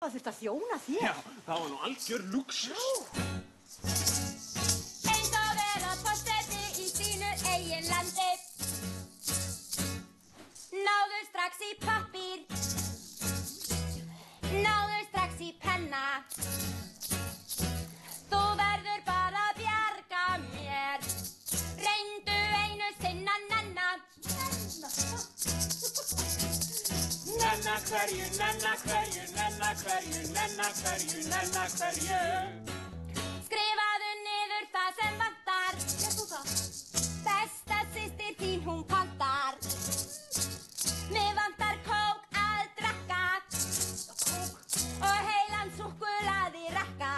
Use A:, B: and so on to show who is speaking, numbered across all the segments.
A: hafa þurft að þjóna þér.
B: Já, það var nú algjör lúxus.
C: Eins og vera forseti í sínu eigin landi. Náðu strax í pappír. Náðu strax í penna. Þú verður bara að bjarga mér. Reyndu einu sinna nenna.
B: Nenna hverju, nenna hverju, nenna hverju, nenna hverju, nenna hverju.
C: Skrifaðu niður það sem vantar.
A: Gerð þú það?
C: Besta systir þín hún pantar. Mig vantar kók að drekka. Og heilan súkkulaði rakka.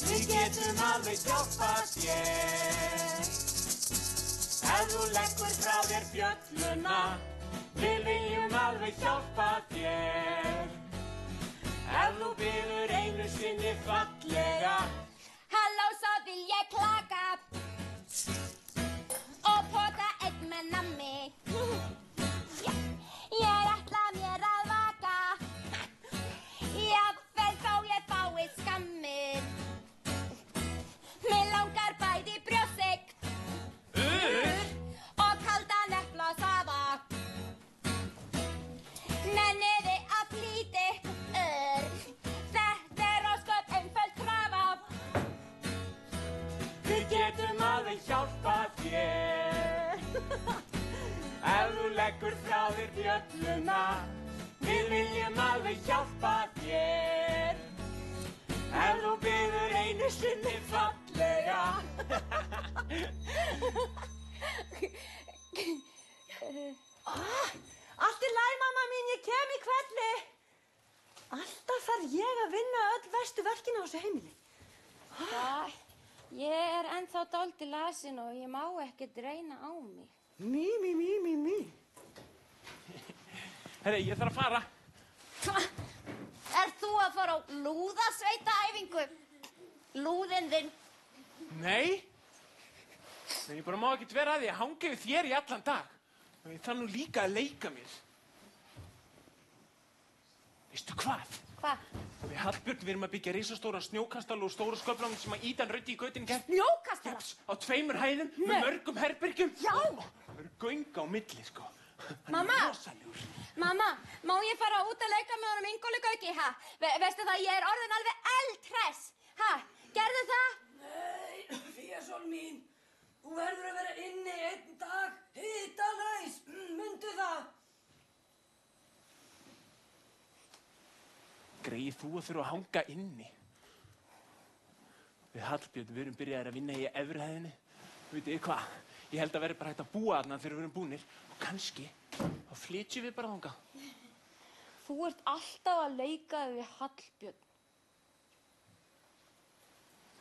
B: Við getum alveg hjálpað þér. Ef þú leggur frá þér bjölluna, við viljum alveg hjálpa þér. Ef þú biður einu sinni fallega,
C: Halló, svo vil ég klaka. Og pota einn með nammi. Ég ætla mér að vaka. Jafnvel þó ég fái skammir. Mig langar bæði brjósik og kaldan eplasafa. Nenniði að flýta ykkur. Þetta er ósköp einföld krafa.
B: við getum alveg hjálpa þér. Ef þú leggur frá þér bjölluna, við viljum alveg hjálpa þér. Ef þú biður einu sinni fallega.
A: Allt í lagi, mamma mín, ég kem í kvelli. Alltaf þarf ég að vinna öll verstu verkin á þessu heimili.
C: Já, ég er ennþá dálítið lasin og ég má ekkert reyna á mig.
A: Mí.
B: Herri, ég þarf að fara.
C: Ert þú að fara á lúðasveitaæfingu? Lúðinn þinn?
B: Nei. En ég bara má ekkert vera að því að hanga við þér í allan dag. Og ég þarf nú líka að leika mér. Veistu hvað?
C: Hvað?
B: Við Hallbjörn, við erum að byggja risastóran snjókastala og stóra sköflang sem að Ídan Ruddi í gautin gerð.
C: Snjókastala?
B: Á 2 hæðum með mörgum herbergjum.
C: Já.
B: Það eru göng á milli, sko.
C: Mamma?
B: Hann er rosalegur.
C: Mamma, má ég fara út að leika með honum Ingóli Gauki, ha? Veistu það, ég er orðin alveg eldhress. Ha? Gerðu það?
D: Nei, fíasól mín. Þú verður að vera inni einn dag, hitalaus, mundu það.
B: Greið þú að þurfa að hanga inni. Við Hallbjörn, við erum byrjaðir að vinna í efri hæðinni. Vitið þið hvað? Ég held að verði bara hægt að búa þarna þegar við erum búnir. Og kannski, þá flytjum við bara þangað.
C: Þú ert alltaf að leika við Hallbjörn.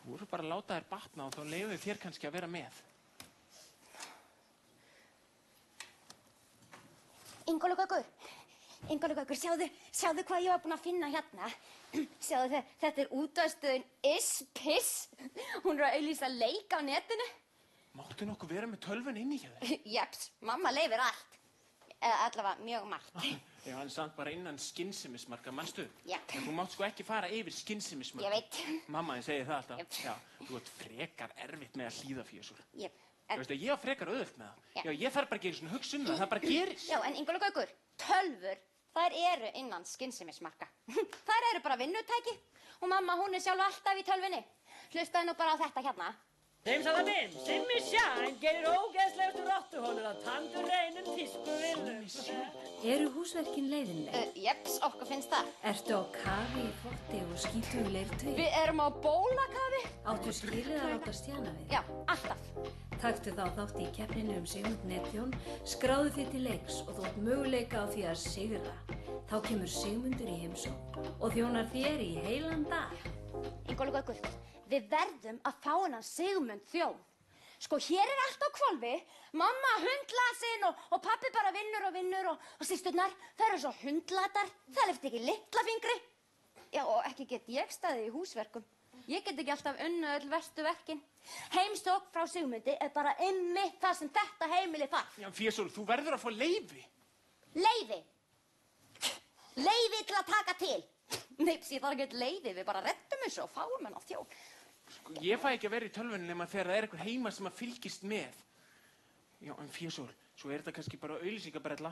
B: Þú voru bara að láta þér batna og þá leyfum við þér kannski að vera með.
C: Ingóli Gaukur, sjáðu hvað ég var búin að finna hérna. Sjáðu, þetta er útvarpsstöðin Iss-Piss. Hún er að auglýsa leik á netinu.
B: Máttu nokkuð vera með tölvun inni hjá þér?
C: Jeps, mamma leyfir allt. Eða allavega mjög margt.
B: Já, hann samt bara innan skynsemismarka, manstu?
C: Já.
B: En þú mátt sko ekki fara yfir skynsemismarka.
C: Ég veit.
B: Mamma þín segir það alltaf.
C: Jep.
B: Já, þú ert frekar erfitt með að hlýða fésur.
C: Jep.
B: Þú veist að ég á frekar auðvelt með það.
C: Já.
B: Já, ég þarf bara ekki einu svona hugsa það, það bara gerist.
C: Já, en Ingóli Gaukur, tölvur, þær eru innan skynsemismarka. Þær eru bara vinnutæki. Og mamma, hún er sjálf alltaf í tölvunni. Hlustaðu nú bara á þetta hérna.
D: Heimsaða minn, Simmi Shine gerir ógeðslegustu rottuhólur að tandur reynum tískuvinnu.
E: Eru húsverkin leiðinleg?
C: Jeps, okkur finnst það.
E: Ertu á kafi í þvotti og skítugu leirtaui?
C: Við erum á bólakafi.
E: Áttu skilið að láta stjana við?
C: Já, alltaf.
E: Taktu þá þátt í keppninu Sigmund Netþjón, skráðu þig til leiks og þú átt möguleika á því að sigra. Þá kemur Sigmundur í heimsókn og þjónar þér í heilan dag.
C: Ingóli Gaukur, við verðum að fá hennan Sigmund þjón. Sko, hér er allt á hvolfi, mamma hundlasin og pappi bara vinnur og systurnar, þær eru svo hundlatar, það lyfti ekki litla fingri. Já, og ekki get ég staðið í húsverkum. Ég get ekki alltaf unnu öll verstu verkin. Heimsókn frá Sigmundi er bara einmitt það sem þetta heimili þarf.
B: Já, Fésól, þú verður að fá leyfi.
C: Leyfi. Leyfi til að taka til. Neips, ég þarf ekki leyfi, við bara reddum þessu og fáum henn á þjón.
B: Sko, ég fæ ekki að vera í tölvunni nema þegar það einhver heima sem að fylgist með. Já, en Fésól, svo þetta kannski bara auglýsingabrella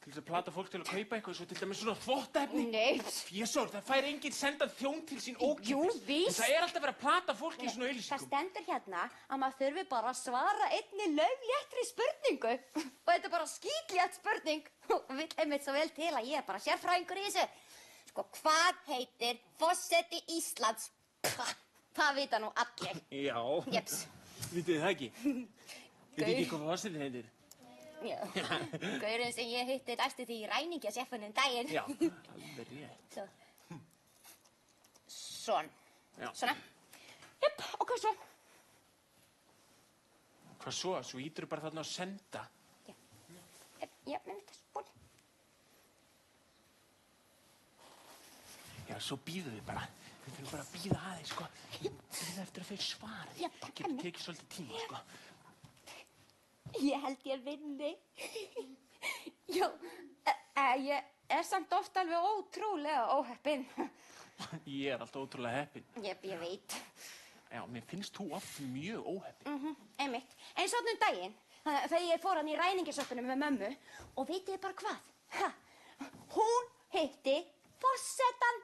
B: til þess að plata fólk til að kaupa eitthvað, svo til dæmis svona þvottaefni.
C: Neips.
B: Fésól, það fær enginn sendað þjón til sín ókeypis.
C: Jú, víst.
B: En það alltaf verið að plata fólk í svona auglýsingum.
C: Það stendur hérna að maður þurfi bara að svara einni laufléttri spurningu. Og þetta bara skítlétt spurning. Og vill einmitt svo vel til að ég bara sérfræðingur í þessu. Sko, hvað heitir forseti Íslands? Það vita nú allir.
B: Já.
C: Jeps.
B: Vitið það ekki? Vitið ekki hvað forsetinn heitir?
C: Já. Gaurinn sem ég hitti næstu því í ræningjasjeffunum daginn.
B: Já, alveg rétt.
C: Svo. Svon.
B: Já.
C: Svona. Jöp, og hvað svo?
B: Hvað svo? Svo ítur bara þarna að senda.
C: Já, með þetta svon.
B: Já, svo býðum við bara. Við þurfum bara að býða aðeins, sko. Býða eftir að þau svara.
C: Já,
B: Það getur tekið svolítið tíma, sko.
C: Ég held ég vinni. Já, ég samt oft alveg ótrúlega óheppin.
B: Ég alltaf ótrúlega heppinn.
C: Ég veit.
B: Já, mér finnst þú oft mjög óheppinn.
C: Einmitt. Eins og daginn, þegar ég fór hann í ræningjasöppunum með mömmu og vitið bara hvað? Ha, hún hitti forsetan.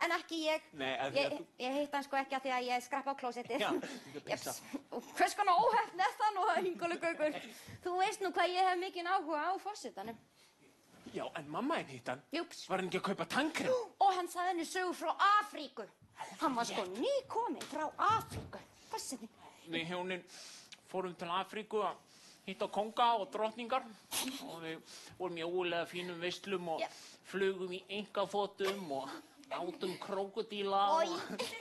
C: En ekki ég.
B: Nei, að því að þú...
C: Ég hitt hann sko ekki að því að ég skrappa á klósettið.
B: Já, þetta er pissa.
C: Og hvers konar óheppn er það nú, Ingólu Gaukur? Þú veist nú hvað ég hef mikinn áhuga á forsetanum.
B: Já, en mamma hitt hann.
C: Júps.
B: Var hann ekki að kaupa tannkrem?
C: Og hann sagði henni sögu frá Afríku. Hann var sko nýkominn frá Afríku. Forsetinn.
B: Við hjónin fórum til Afríku að hitta konga og drottningar. Og við vorum í ógulega fínum veislum og flugum í einkaþotum og átum krókódíla og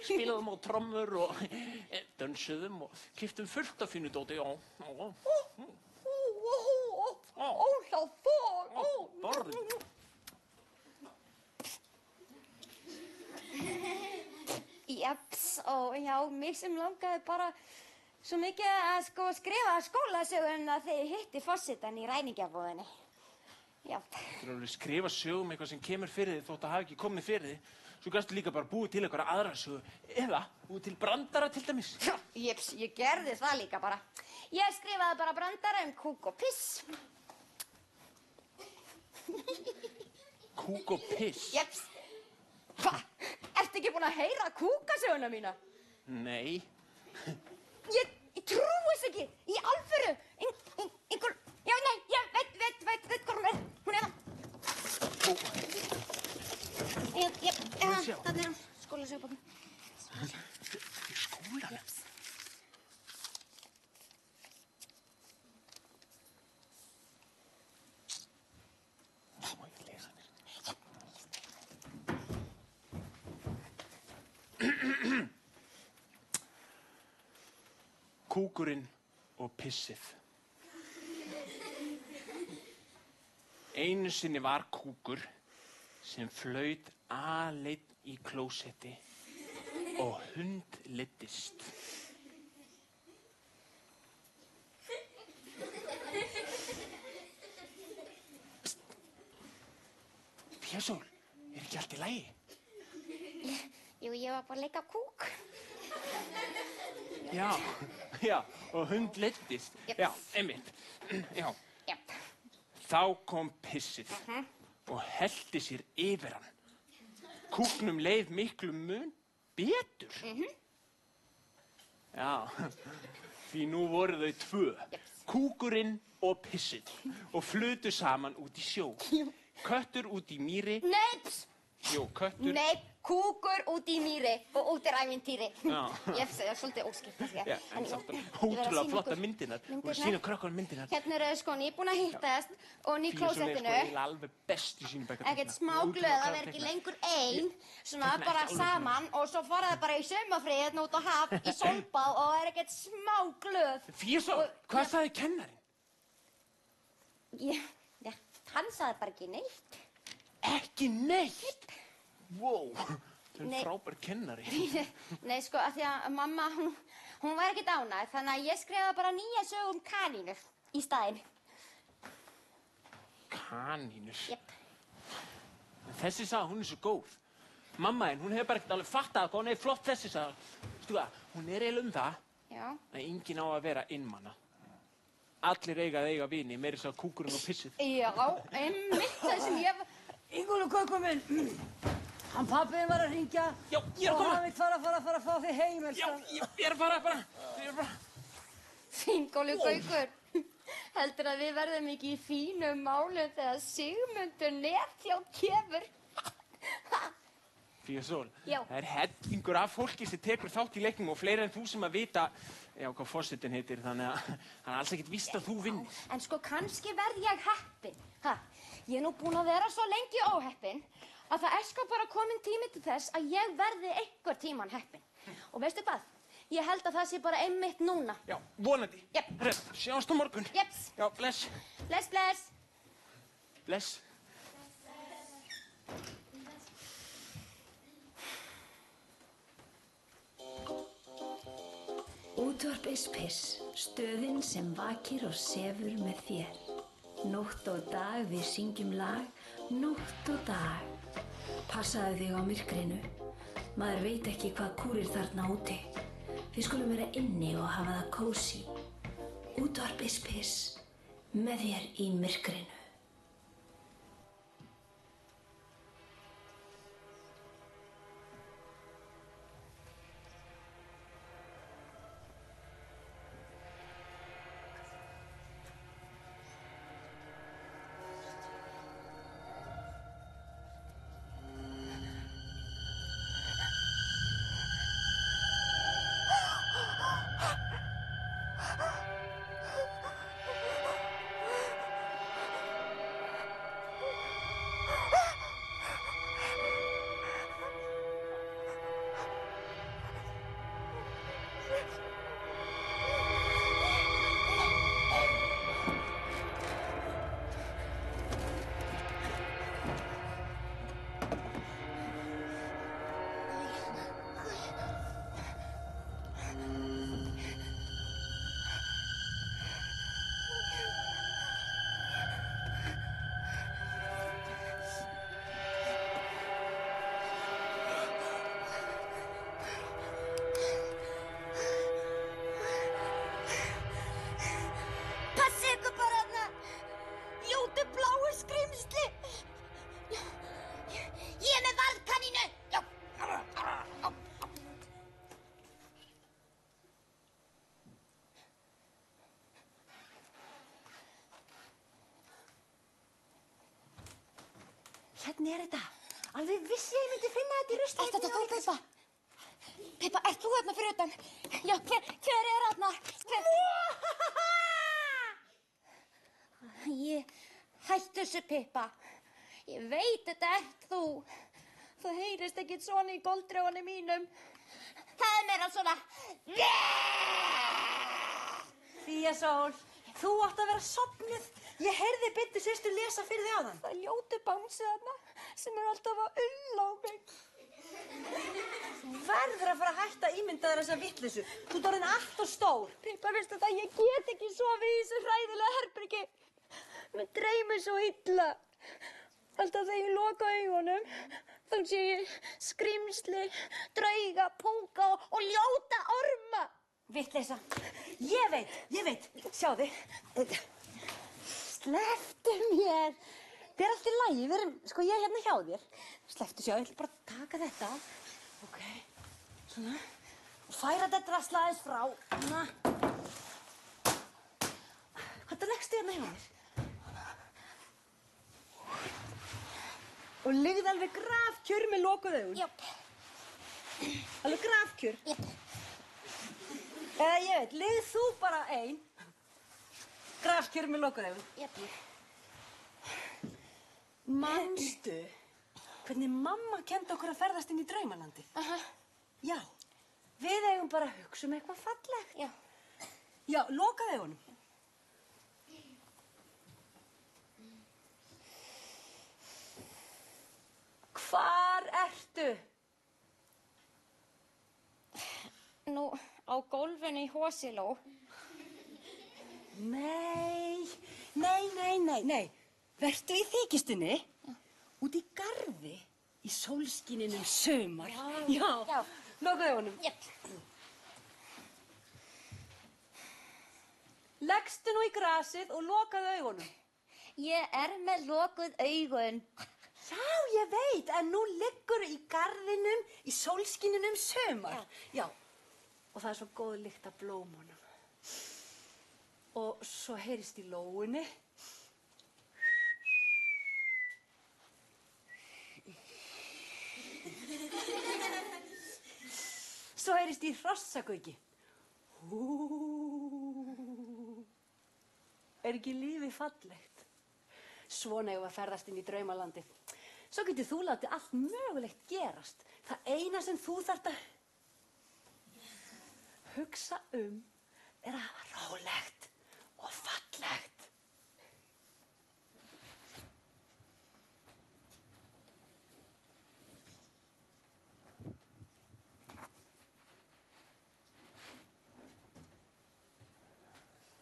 B: spilaðum á trommur og dönsuðum og keyptum fullt af fínu dóti, já. Barn.
C: Jeps, og já, mig sem langaði bara svo mikið að sko skrifa skólasögun að þið hitti forsetan í ræningjabúðinni. Já.
B: Þú eru alveg skrifa sögum eitthvað sem kemur fyrir þig þótt að hafa ekki komið fyrir þig. Svo kannstu líka bara búið til eitthvað aðra sögu. Eða búið til brandara til dæmis.
C: Jeps, ég gerði það líka bara. Ég skrifaði bara brandara kúk og piss.
B: Kúk og piss?
C: Jeps. Hva? Ertu ekki búin að heyra kúkasöguna mína?
B: Nei.
C: Ég trúi þess ekki. Í alvöru. Einhver... Já, nei, ég veit hvað hún er. Hún er það. Þarna er hún. Skólasögubókin.
B: Í skólanum? Má ég lesa þér? Kúkurinn og pissið. Einu sinni var kúkur sem flaut aleinn í klósetti og hundleiddist. Fésól, ekki allt í lagi?
C: Jú, ég var bara að leika kúk.
B: Já, og hundleiddist.
C: Yep.
B: Já, einmitt. Já.
C: Jep.
B: Þá kom pissið og hellti sér yfir hann. Kúknum leið miklu mun betur. Já, því nú voru þau tvö, kúkurinn og pissið, og flutu saman út í sjó. Köttur út í mýri.
C: Neips!
B: Jú, köttur.
C: Nei, kúkur út í mýri og út í ævintýri.
B: Já.
C: Ég er svolítið óskipt að
B: Já, en samt ótrúlega flotta myndinar. Þú voru að sýna krökkunum myndinar.
C: Hérna eru sko nýbúin að hittast og ný
B: Físól er
C: klósettinu.
B: sko eiginlega alveg best í sínum bækar.
C: Ekkert smá glöð að vera ekki lengur ein, svona
B: Teikna
C: bara
B: ekki alveg
C: saman og svo fara það bara í sumarfrið hérna út á haf í sólbað og það er ekkert smá glöð.
B: Físól, hvað sagði kennarinn?
C: Já, hann sagði bara ekki neitt.
B: Ekki neitt? Wow, það
C: Nei.
B: er frábær kennari.
C: Nei, sko, af því að mamma, hún var ekkert ánægð, þannig að ég skrifaði bara nýja sögu kanínur í staðinn.
B: Kanínur?
C: Jep.
B: Þessi saga, hún svo góð. Mamma hún hefur bara ekkert alveg fattað hvað hún flott þessi saga. Veistu hvað, hún eiginlega það að enginn á að vera einmana. Allir eiga vini, meira þess að kúkurinn og pissið.
C: Já, einmitt það sem ég...
D: Ingólfur Gaukur minn, hann pabbiðinn var að hringja.
B: Já, ég er að koma.
D: Og hann vill fara að fá þig heim,
B: Já, ég er að fara bara.
C: Ingólfur Gaukur, heldur að við verðum ekki í fínum málum þegar Sigmundur Netjón kemur.
B: Fía Sól,
C: Já.
B: það hellingur af fólki sem tekur þátt í leiknum og fleira en þú sem að vita hvað forsetinn heitir, þannig að það alls ekkert víst að þú vinnir.
C: En sko, kannski verð ég heppin. Ég er nú búin að vera svo lengi óheppin að það sko bara komin tími til þess að ég verði einhver tíman heppin. Og veistu hvað? Ég held að það sé bara einmitt núna.
B: Já, vonandi.
C: Jep.
B: Sjáumst á morgun.
C: Jeps.
B: Já, bless.
C: Bless, bless.
B: Bless.
E: Útvarp Ispiss, stöðin sem vakir og sefur með þér. Nótt og dag við syngjum lag, nótt og dag. Passaðu þig á myrkrinu, maður veit ekki hvað kúrir þarna úti. Við skulum vera inni og hafa það kósí. Útvarp Ispiss, með þér í myrkrinu.
A: Hvernig þetta? Alveg vissi ég myndi finna þetta í ruslinu.
C: Þetta þú, Pippa? Pippa, ert þú hérna fyrir utan? Já, hver er hérna? Ég hættu þessu, Pippa. Ég veit þetta ert þú. Það heyrist ekkert svona í goldraugunum mínum. Það er meira svona...
A: Fía Sól, þú átt að vera sofnuð. Ég heyrði Biddu systur lesa fyrir þig áðan.
C: Það er ljóti bánsið þarna sem er alltaf að ulla á mig.
A: Þú verður að fara að hætta að ímynda þér þessa vitleysu. Þú ert orðin allt of stór.
C: Pippa, veistu það, ég get ekki sofið í þessu hræðilega herbergi. Mér dreymir svo illa. Alltaf þegar ég loka augunum, þá sé ég skrímsli, drauga, punga og ljóta orma.
A: Vitleysa. Ég veit. Sjáðu. Slepptu mér. Þetta er allt í lagi. Við erum, sko, ég er hérna hjá þér. Slepptu, sjá, ég ætla bara að taka þetta. Ok. Svona. Og færa þetta drasla aðeins frá. Svona. Hvað leggstu hérna hjá mér? Og ligðu alveg grafkjör með lokuð augun.
C: Jöp.
A: Alveg grafkjör.
C: Jöp.
A: Eða ég veit, ligð þú bara ein. Grafkjör með lokuð augun.
C: Jöp.
A: Manstu hvernig mamma kenndi okkur að ferðast inn í draumalandi? Já. Við eigum bara að hugsa um eitthvað fallegt.
C: Já.
A: Já, lokaðu augunum. Hvar ertu?
C: Nú, á gólfinu í Hosiló.
A: Nei. Vertu í þykjustunni út í garði í sólskininum sumar. Já. Lokaðu augunum.
C: Jep.
A: Leggstu nú í grasið og lokaðu augunum.
C: Ég er með lokuð augun.
A: Já, ég veit, en nú liggur í garðinum í sólskininum sumar. Já, og það er svo góð lykt af blómunum. Og svo heyrist í lóunni. Svo heyrist í hrossagauki. Hú. Er ekki lífið fallegt? Svona eigum við að ferðast inn í draumalandið. Svo getur þú látið allt mögulegt gerast. Það eina sem þú þarft að hugsa er að hafa rólegt og fallegt.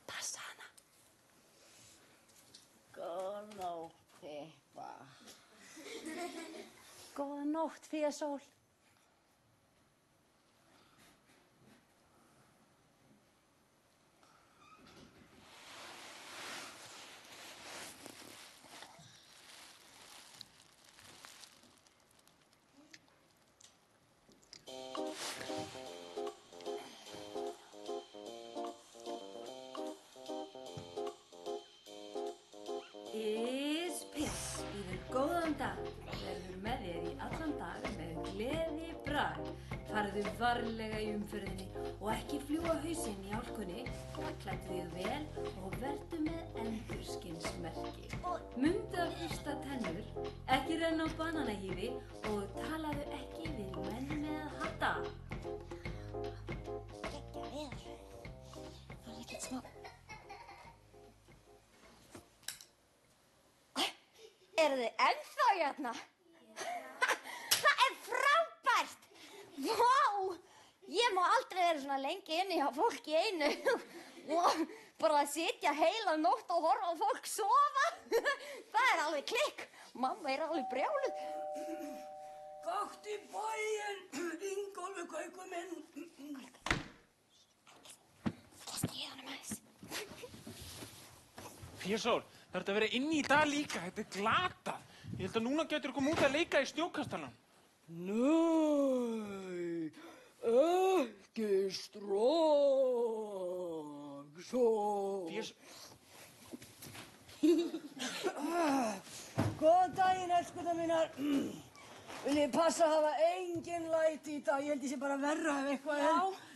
A: Passa hana.
C: Góða nótt, Pippa.
A: Góða nótt, Fíasól.
E: Piss, býður góðan dag, verður með þér í allan dag með gleði brag. Farðu varlega í umferðinni og ekki fljúga hausinn í hálkunni. Klæddu þig vel og vertu með endurskinsmerki. Mundu að bursta tennur, ekki renna á bananahýði og talaðu ekki við menn með hatta.
C: Gekkja veður. Það er ekkert smá. Eru þið ennþá hérna? Það er frábært! Vá! Ég má aldrei vera svona lengi inni hjá fólki í einu. Og bara að sitja heila nótt og horfa á fólk sofa. Það er alveg klikk. Mamma er alveg brjáluð.
D: Gátt í bæinn, Ingólfur Gaukur minn.
C: Það stríða honum aðeins.
B: Fíasól, það er að vera inni í dag líka, þetta er glatað. Ég held að núna getur komið út að leika í snjókastalanum.
D: Nei, ekki strax, Góðan daginn, elskurnar mínar. Viljið passa að hafa engin læti í dag. Ég held ég sé bara verra ef eitthvað er.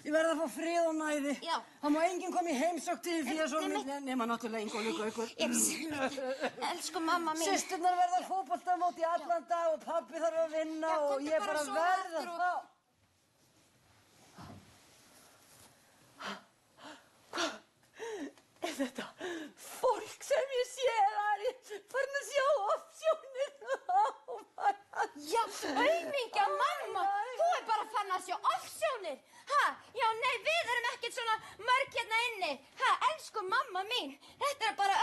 D: Ég verð að fá frið og næði.
C: Já.
D: Það má enginn koma í heimsókn til Fíasól nema náttúrulega Ingólfur Gaukur.
C: Elsku mamma mín.
D: Systurnar verða fótboltamót í allan dag og pabbi þarf að vinna og ég bara verð að fá. Hvað er þetta? Fólk sem ég sé þar, ég farin að sjá offsjónir.
C: Já, aumingja mamma, þú er bara farin að sjá offsjónir. Já, nei, við erum ekkert svona mörg hérna inni. Elsku mamma mín, þetta er bara